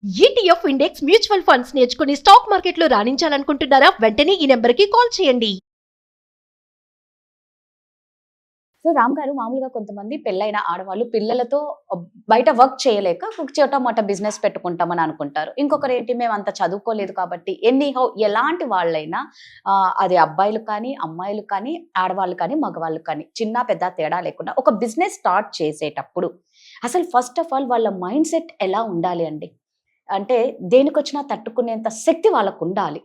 ETF index mutual funds నేర్చుకుని stock మార్కెట్లో రాణించాలనుకుంటున్నారా? వెంటనే ఈ నెంబర్కి కాల్ చేయండి. సో రామ్ గారు, మామూలుగా కొంతమంది పెళ్ళైన ఆడవాళ్ళు పిల్లలతో బయట వర్క్ చేయలేక ఒక చోట బిజినెస్ పెట్టుకుంటామని అనుకుంటారు. ఇంకొకరు ఏంటి, మేము అంత చదువుకోలేదు కాబట్టి ఎలాంటి వాళ్ళైనా అది అబ్బాయిలు కానీ అమ్మాయిలు కానీ ఆడవాళ్ళు కానీ మగవాళ్ళు కానీ చిన్న పెద్ద తేడా లేకుండా ఒక బిజినెస్ స్టార్ట్ చేసేటప్పుడు అసలు ఫస్ట్ ఆఫ్ ఆల్ వాళ్ళ మైండ్ సెట్ ఎలా ఉండాలి అండి? అంటే దేనికొచ్చినా తట్టుకునేంత శక్తి వాళ్ళకు ఉండాలి.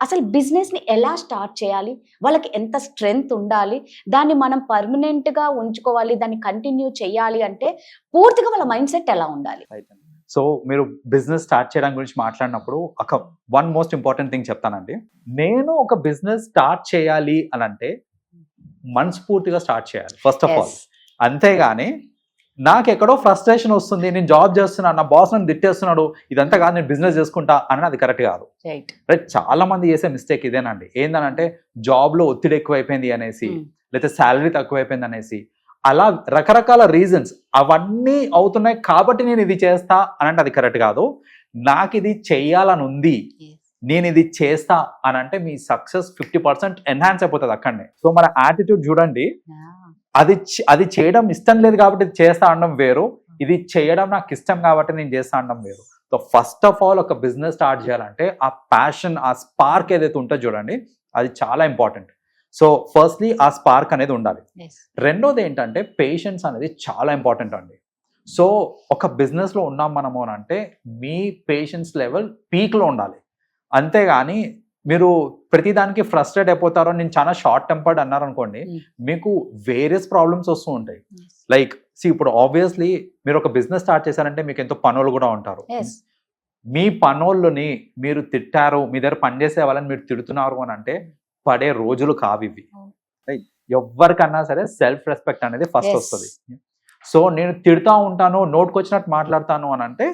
అసలు బిజినెస్ని ఎలా స్టార్ట్ చేయాలి, వాళ్ళకి ఎంత స్ట్రెంగ్త్ ఉండాలి, దాన్ని మనం పర్మనెంట్గా ఉంచుకోవాలి, దాన్ని కంటిన్యూ చేయాలి అంటే పూర్తిగా వాళ్ళ మైండ్ సెట్ ఎలా ఉండాలి? సో మీరు బిజినెస్ స్టార్ట్ చేయడం గురించి మాట్లాడినప్పుడు ఒక వన్ మోస్ట్ ఇంపార్టెంట్ థింగ్ చెప్తానండి. నేను ఒక బిజినెస్ స్టార్ట్ చేయాలి అని అంటే మనస్ఫూర్తిగా స్టార్ట్ చేయాలి ఫస్ట్ ఆఫ్ ఆల్. అంతేగాని నాకు ఎక్కడో ఫ్రస్ట్రేషన్ వస్తుంది, నేను జాబ్ చేస్తున్నాను, నా బాస్ నన్ను తిట్టేస్తున్నాడు, ఇదంతా కాదు నేను బిజినెస్ చేసుకుంటా అని అది కరెక్ట్ కాదు. రైట్, చాలా మంది చేసే మిస్టేక్ ఇదేనండి. ఏందనంటే జాబ్లో ఒత్తిడి ఎక్కువైపోయింది అనేసి, లేకపోతే శాలరీ తక్కువైపోయింది అనేసి, అలా రకరకాల రీజన్స్ అవన్నీ అవుతున్నాయి కాబట్టి నేను ఇది చేస్తా అని అంటే అది కరెక్ట్ కాదు. నాకు ఇది చెయ్యాలని ఉంది, నేను ఇది చేస్తా అని అంటే మీ సక్సెస్ 50% ఎన్హాన్స్ అయిపోతుంది అక్కడనే. సో మన యాటిట్యూడ్ చూడండి, అది చేయడం ఇష్టం లేదు కాబట్టి ఇది చేస్తా అనడం వేరు, ఇది చేయడం నాకు ఇష్టం కాబట్టి నేను చేస్తా అనడం వేరు. సో ఫస్ట్ ఆఫ్ ఆల్ ఒక బిజినెస్ స్టార్ట్ చేయాలంటే ఆ ప్యాషన్, ఆ స్పార్క్ ఏదైతే ఉంటుందో చూడండి, అది చాలా ఇంపార్టెంట్. సో ఫస్ట్లీ ఆ స్పార్క్ అనేది ఉండాలి. రెండోది ఏంటంటే పేషెన్స్ అనేది చాలా ఇంపార్టెంట్ అండి. సో ఒక బిజినెస్లో ఉన్నాం మనము అని అంటే మీ పేషెన్స్ లెవెల్ పీక్లో ఉండాలి. అంతేగాని మీరు ప్రతిదానికి ఫ్రస్ట్రేట్ అయిపోతారో, నేను చాలా షార్ట్ టెంపర్డ్ అన్నారు అనుకోండి, మీకు వేరియస్ ప్రాబ్లమ్స్ వస్తూ ఉంటాయి. లైక్ ఇప్పుడు ఆబ్వియస్లీ మీరు ఒక బిజినెస్ స్టార్ట్ చేశారంటే మీకు ఎంతో పనులు కూడా ఉంటారు. మీ పనులని మీరు తిట్టారు, మీ దగ్గర పనిచేసే వాళ్ళని మీరు తిడుతున్నారు అని అంటే పడే రోజులు కావు ఇవి. రైట్, ఎవరికన్నా సరే సెల్ఫ్ రెస్పెక్ట్ అనేది ఫస్ట్ వస్తుంది. సో నేను తిడుతూ ఉంటాను, నోటుకొచ్చినట్టు మాట్లాడతాను అని అంటే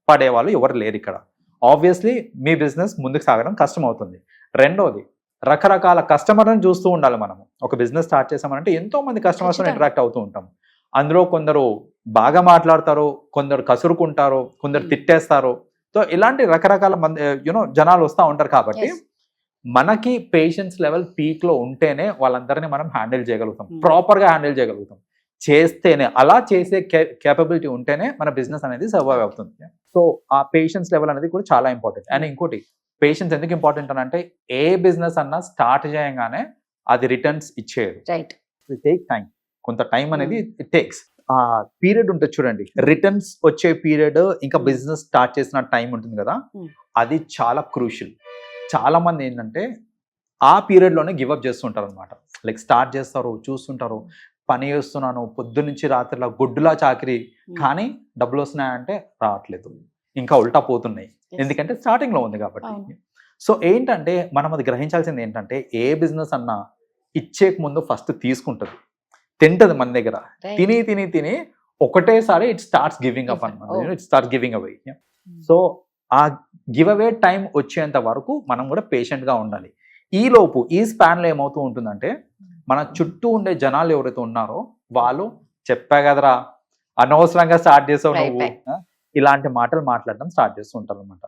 పడేవాళ్ళు ఎవరు లేరు ఇక్కడ. ఆబ్వియస్లీ మీ బిజినెస్ ముందుకు సాగడం కష్టం అవుతుంది. రెండోది రకరకాల కస్టమర్లను చూస్తూ ఉండాలి. మనము ఒక బిజినెస్ స్టార్ట్ చేసామంటే ఎంతో మంది కస్టమర్స్తో ఇంటరాక్ట్ అవుతూ ఉంటాం. అందులో కొందరు బాగా మాట్లాడతారు, కొందరు కసురుకుంటారు, కొందరు తిట్టేస్తారు. సో ఇలాంటి రకరకాల మంది జనాలు వస్తూ ఉంటారు. కాబట్టి మనకి పేషెన్స్ లెవెల్ పీక్లో ఉంటేనే వాళ్ళందరినీ మనం హ్యాండిల్ చేయగలుగుతాం, ప్రాపర్గా హ్యాండిల్ చేయగలుగుతాం. చేస్తేనే, అలా చేసే కేపబిలిటీ ఉంటేనే మన బిజినెస్ అనేది సర్వైవ్ అవుతుంది. సో ఆ పేషెన్స్ లెవెల్ అనేది కూడా చాలా ఇంపార్టెంట్. అండ్ ఇంకోటి, పేషెన్స్ ఎందుకు ఇంపార్టెంట్ అని అంటే ఏ బిజినెస్ అన్నా స్టార్ట్ చేయగానే అది రిటర్న్స్ ఇచ్చేది. ఇట్ టేక్ టైం, కొంత టైం అనేది ఇట్ టేక్స్. ఆ పీరియడ్ ఉంటుంది చూడండి, రిటర్న్స్ వచ్చే పీరియడ్ ఇంకా బిజినెస్ స్టార్ట్ చేసిన టైం ఉంటుంది కదా, అది చాలా క్రూషియల్. చాలా మంది ఏంటంటే ఆ పీరియడ్లోనే గివప్ చేస్తుంటారు అనమాట. లైక్ స్టార్ట్ చేస్తారు, చూస్తుంటారు, పని చేస్తున్నాను పొద్దున్నుంచి రాత్రిలా గుడ్డులా చాకిరి, కానీ డబ్బులు వస్తున్నాయంటే రావట్లేదు, ఇంకా ఉల్టా పోతున్నాయి. ఎందుకంటే స్టార్టింగ్లో ఉంది కాబట్టి. సో ఏంటంటే మనం అది గ్రహించాల్సింది ఏంటంటే ఏ బిజినెస్ అన్నా ఇచ్చేక ముందు ఫస్ట్ తీసుకుంటుంది, తింటది మన దగ్గర, తిని తిని తిని ఒకటేసారి ఇట్ స్టార్ట్స్ గివింగ్ అప్ అన్నమాట. It starts giving away. So ఆ గివ్ అవే టైం వచ్చేంత వరకు మనం కూడా పేషెంట్గా ఉండాలి. ఈలోపు ఈ స్పాన్లో ఏమవుతూ ఉంటుందంటే మన చుట్టూ ఉండే జనాలు ఎవరైతే ఉన్నారో వాళ్ళు చెప్పా కదరా అనవసరంగా స్టార్ట్ చేసావు నువ్వు, ఇలాంటి మాటలు మాట్లాడడం స్టార్ట్ చేస్తూ ఉంటారు అనమాట.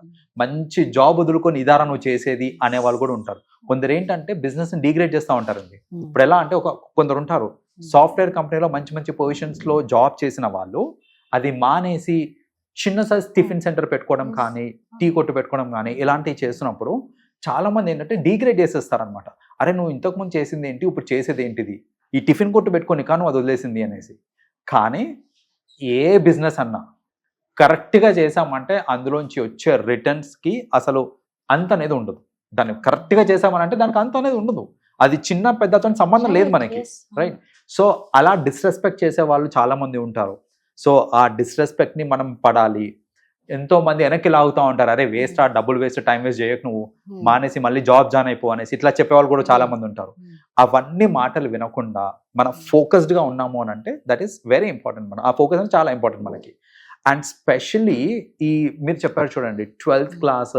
మంచి జాబ్ వదులుకొని ఇదారా నువ్వు చేసేది అనే వాళ్ళు కూడా ఉంటారు. కొందరు ఏంటంటే బిజినెస్ ని డిగ్రేడ్ చేస్తూ ఉంటారండి. ఇప్పుడు ఎలా అంటే కొందరు ఉంటారు సాఫ్ట్వేర్ కంపెనీలో మంచి మంచి పొజిషన్స్ లో జాబ్ చేసిన వాళ్ళు అది మానేసి చిన్న సైజ్ టిఫిన్ సెంటర్ పెట్టుకోవడం కానీ, టీ కొట్టు పెట్టుకోవడం కానీ ఇలాంటివి చేస్తున్నప్పుడు చాలా మంది ఏంటంటే డిగ్రేడ్ చేసేస్తారనమాట. అరే నువ్వు ఇంతకుముందు చేసింది ఏంటి, ఇప్పుడు చేసేది ఏంటిది, ఈ టిఫిన్ కొట్టు పెట్టుకొని కానీ అది వదిలేసింది అనేసి. కానీ ఏ బిజినెస్ అన్నా కరెక్ట్గా చేసామంటే అందులోంచి వచ్చే రిటర్న్స్కి అసలు అంత అనేది ఉండదు. దాన్ని కరెక్ట్గా చేసామనంటే దానికి అంత అనేది ఉండదు. అది చిన్న పెద్దతో సంబంధం లేదు మనకి. రైట్, సో అలా డిస్రెస్పెక్ట్ చేసే వాళ్ళు చాలా మంది ఉంటారు. సో ఆ డిస్రెస్పెక్ట్ని మనం పడాలి. ఎంతో మంది వెనక్కి లాగుతూ ఉంటారు, అరే వేస్ట్, డబ్బులు వేస్ట్, టైం వేస్ట్ చేయకు, నువ్వు మానేసి మళ్ళీ జాబ్ జాయిన్ అయిపో అనేసి ఇట్లా చెప్పేవాళ్ళు కూడా చాలా మంది ఉంటారు. అవన్నీ మాటలు వినకుండా మనం ఫోకస్డ్గా ఉన్నాము అని అంటే దట్ ఈస్ వెరీ ఇంపార్టెంట్. మనం ఆ ఫోకస్ అనేది చాలా ఇంపార్టెంట్ మనకి. అండ్ స్పెషల్లీ ఈ మీరు చెప్పారు చూడండి 12th క్లాస్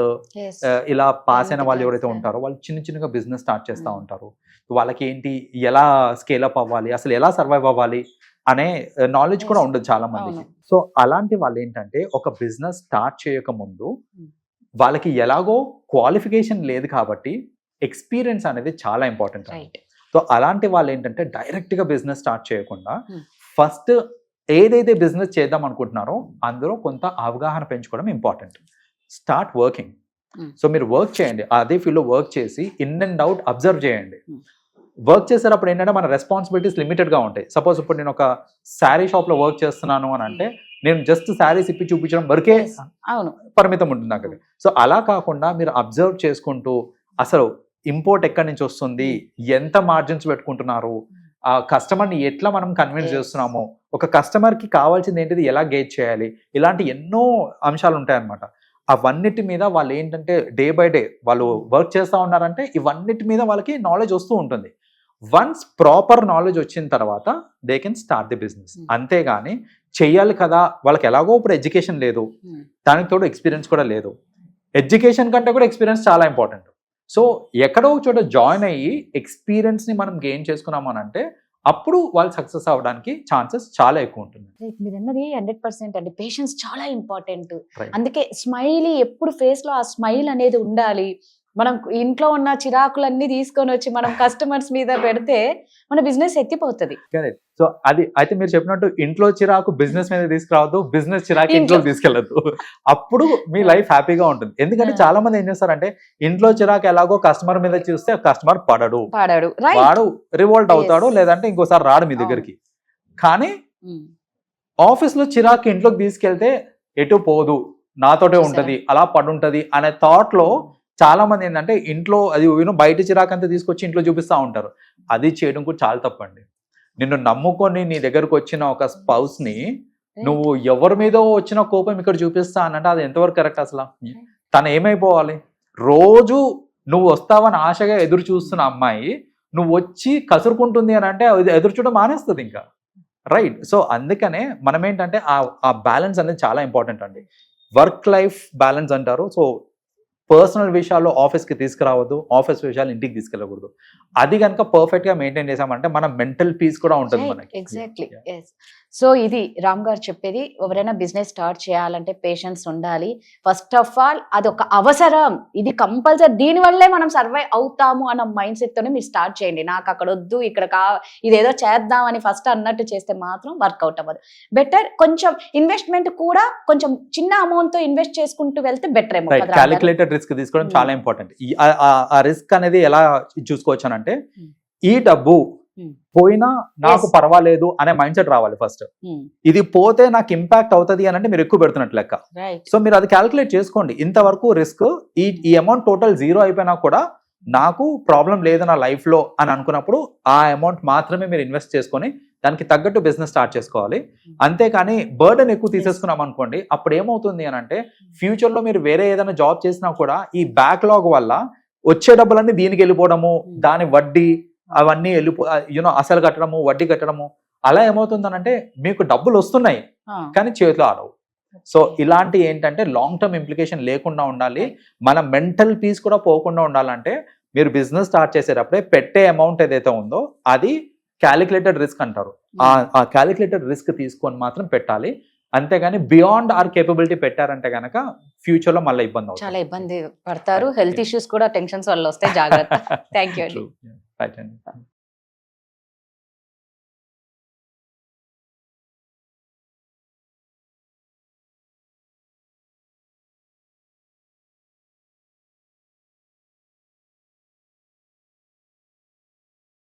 ఇలా పాస్ అయిన వాళ్ళు ఎవరైతే ఉంటారో వాళ్ళు చిన్న చిన్నగా బిజినెస్ స్టార్ట్ చేస్తూ ఉంటారు. వాళ్ళకి ఏంటి, ఎలా స్కేల్ అప్ అవ్వాలి, అసలు ఎలా సర్వైవ్ అవ్వాలి అనే నాలెడ్జ్ కూడా Yes. ఉండదు చాలా మందికి. అవును. సో అలాంటి వాళ్ళు ఏంటంటే ఒక బిజినెస్ స్టార్ట్ చేయక ముందు Hmm. వాళ్ళకి ఎలాగో క్వాలిఫికేషన్ లేదు కాబట్టి ఎక్స్పీరియన్స్ అనేది చాలా ఇంపార్టెంట్. రైట్. సో అలాంటి వాళ్ళు ఏంటంటే డైరెక్ట్ గా బిజినెస్ స్టార్ట్ చేయకుండా Hmm. ఫస్ట్ ఏదైతే బిజినెస్ చేద్దాం అనుకుంటున్నారో అందులో కొంత అవగాహన పెంచుకోవడం important. Start working. Hmm. So మీరు వర్క్ చేయండి, అదే ఫీల్డ్ లో వర్క్ చేసి ఇన్ అండ్ అవుట్ అబ్జర్వ్ చేయండి. Hmm. వర్క్ చేసేటప్పుడు ఏంటంటే మన రెస్పాన్సిబిలిటీస్ లిమిటెడ్ గా ఉంటాయి. సపోజ్ ఇప్పుడు నేను ఒక శారీ షాప్ లో వర్క్ చేస్తున్నాను అని అంటే నేను జస్ట్ శారీస్ ఇప్పి చూపించడం వరకే Yes. అవును. పరిమితం ఉంటుంది నాకు. సో అలా కాకుండా మీరు అబ్జర్వ్ చేసుకుంటూ అసలు ఇంపోర్ట్ ఎక్కడి నుంచి వస్తుంది, ఎంత మార్జిన్స్ పెట్టుకుంటున్నారు, ఆ కస్టమర్ని ఎట్లా మనం కన్విన్స్ Yes. చేస్తున్నామో, ఒక కస్టమర్కి కావాల్సింది ఏంటిది ఎలా గేజ్ చేయాలి, ఇలాంటి ఎన్నో అంశాలు ఉంటాయి అన్నమాట. అవన్నిటి మీద వాళ్ళు ఏంటంటే డే బై డే వాళ్ళు వర్క్ చేస్తూ ఉన్నారంటే ఇవన్నిటి మీద వాళ్ళకి నాలెడ్జ్ వస్తూ ఉంటుంది. వన్స్ ప్రాపర్ నాలెడ్జ్ వచ్చిన తర్వాత they can start the business. అంతేగాని చెయ్యాలి కదా, వాళ్ళకి ఎలాగో ఇప్పుడు ఎడ్యుకేషన్ లేదు, Hmm. దానికి తోడు ఎక్స్పీరియన్స్ కూడా లేదు. ఎడ్యుకేషన్ కంటే కూడా ఎక్స్పీరియన్స్ చాలా ఇంపార్టెంట్. సో ఎక్కడో ఒక చోట జాయిన్ అయ్యి ఎక్స్పీరియన్స్ని మనం గెయిన్ చేసుకున్నాము అని అంటే అప్పుడు వాళ్ళు సక్సెస్ అవ్వడానికి ఛాన్సెస్ చాలా ఎక్కువ ఉంటుంది. Right. మీరు అన్నది 100% అండి. పేషెన్స్ చాలా ఇంపార్టెంట్. Right. అందుకే స్మైలీ ఎప్పుడు ఫేస్ లో ఆ స్మైల్ అనేది ఉండాలి. మనం ఇంట్లో ఉన్న చిరాకులన్నీ తీసుకొని వచ్చి మనం కస్టమర్స్ మీద పెడితే మన బిజినెస్ ఎత్తిపోతుంది. కరెక్ట్. సో అది అయితే మీరు చెప్పినట్టు ఇంట్లో చిరాకు బిజినెస్ మీద తీసుకురావద్దు, బిజినెస్ చిరాకు ఇంట్లో తీసుకెళ్ళద్దు. అప్పుడు మీ లైఫ్ హ్యాపీగా ఉంటుంది. ఎందుకంటే చాలా మంది ఏం చేస్తారంటే ఇంట్లో చిరాకు ఎలాగో కస్టమర్ మీద చూస్తే కస్టమర్ పడడు, పాడాడు. రైట్. వాడు రివోల్ట్ అవుతాడు, Yes. లేదంటే ఇంకోసారి రాడు మీ దగ్గరికి. కానీ ఆఫీస్ లో చిరాకు ఇంట్లోకి తీసుకెళ్తే ఎటు పోదు, నాతోటే ఉంటది, అలా పడుంటది అనే థాట్ లో చాలా మంది ఏంటంటే ఇంట్లో అది బయట చిరాకు అంతా తీసుకొచ్చి ఇంట్లో చూపిస్తూ ఉంటారు. అది చేయడం కూడా చాలా తప్పండి. నిన్ను నమ్ముకొని నీ దగ్గరకు వచ్చిన ఒక స్పౌస్ ని నువ్వు ఎవరి మీద వచ్చిన కోపం ఇక్కడ చూపిస్తా అనంటే అది ఎంతవరకు కరెక్ట్ అసలు? తను ఏమైపోవాలి? రోజు నువ్వు వస్తావని ఆశగా ఎదురు చూస్తున్న అమ్మాయి నువ్వు వచ్చి కసురుకుంటుంది అని అంటే ఎదురు చూడడం మానేస్తుంది ఇంకా. రైట్. సో అందుకనే మనం ఏంటంటే ఆ బ్యాలెన్స్ అనేది చాలా ఇంపార్టెంట్ అండి. వర్క్ లైఫ్ బ్యాలెన్స్ అంటారు. సో పర్సనల్ విషయాల్లో ఆఫీస్కి తీసుకురావద్దు, ఆఫీస్ విషయాలు ఇంటికి తీసుకెళ్ళకూడదు. అది కనుక పర్ఫెక్ట్ గా మెయింటైన్ చేసామంటే మన మెంటల్ పీస్ కూడా ఉంటుంది మనకి. ఎగ్జాక్ట్లీ. సో ఇది రామ్ గారు చెప్పేది. ఎవరైనా బిజినెస్ స్టార్ట్ చేయాలంటే పేషెన్స్ ఉండాలి. ఫస్ట్ ఆఫ్ ఆల్ అదొక అవసరం, ఇది కంపల్సరీ, దీని వల్లే మనం సర్వైవ్ అవుతాము అన్న మైండ్ సెట్ తోనే మీరు స్టార్ట్ చేయండి. నాకు అక్కడ వద్దు, ఇక్కడ ఇదేదో చేద్దామని ఫస్ట్ అన్నట్టు చేస్తే మాత్రం వర్కౌట్ అవ్వదు. బెటర్ కొంచెం ఇన్వెస్ట్మెంట్ కూడా కొంచెం చిన్న అమౌంట్ తో ఇన్వెస్ట్ చేసుకుంటూ వెళ్తే బెటర్ ఏమో. క్యాలిక్యులేటెడ్ రిస్క్ తీసుకోవడం చాలా ఇంపార్టెంట్. ఆ రిస్క్ అనేది ఎలా చూసుకోవచ్చు అంటే ఈ డబ్బు పోయినా నాకు పర్వాలేదు అనే మైండ్ సెట్ రావాలి ఫస్ట్. ఇది పోతే నాకు ఇంపాక్ట్ అవుతుంది అని అంటే మీరు ఎక్కువ పెడుతున్నట్టు లెక్క. సో మీరు అది క్యాలిక్యులేట్ చేసుకోండి. ఇంతవరకు రిస్క్ ఈ అమౌంట్ టోటల్ జీరో అయిపోయినా కూడా నాకు ప్రాబ్లం లేదు నా లైఫ్ లో అని అనుకున్నప్పుడు ఆ అమౌంట్ మాత్రమే మీరు ఇన్వెస్ట్ చేసుకొని దానికి తగ్గట్టు బిజినెస్ స్టార్ట్ చేసుకోవాలి. అంతేకాని బర్డెన్ ఎక్కువ తీసేసుకున్నాం అనుకోండి, అప్పుడు ఏమవుతుంది అని అంటే ఫ్యూచర్ లో మీరు వేరే ఏదైనా జాబ్ చేసినా కూడా ఈ బ్యాక్లాగ్ వల్ల వచ్చే డబ్బులన్నీ దీనికి వెళ్ళిపోవడము, దాని వడ్డీ అవన్నీ అసలు కట్టడము, వడ్డీ కట్టడము, అలా ఏమవుతుందనంటే మీకు డబ్బులు వస్తున్నాయి కానీ చేతిలో ఆడవు. సో ఇలాంటి ఏంటంటే లాంగ్ టర్మ్ ఇంప్లికేషన్ లేకుండా ఉండాలి. మన మెంటల్ పీస్ కూడా పోకుండా ఉండాలంటే మీరు బిజినెస్ స్టార్ట్ చేసేటప్పుడే పెట్టే అమౌంట్ ఏదైతే ఉందో అది క్యాలిక్యులేటెడ్ రిస్క్ అంటారు. ఆ క్యాలిక్యులేటెడ్ రిస్క్ తీసుకొని మాత్రం పెట్టాలి. అంతేగాని బియాండ్ ఆర్ కేపబిలిటీ పెట్టారంటే కనుక ఫ్యూచర్ లో మళ్ళీ ఇబ్బంది అవుతుంది, చాలా ఇబ్బంది పడతారు. హెల్త్ ఇష్యూస్ కూడా టెన్షన్స్ వల్ల వస్తే జాగ్రత్త. థ్యాంక్ యూ అండి. రైట్ అండి.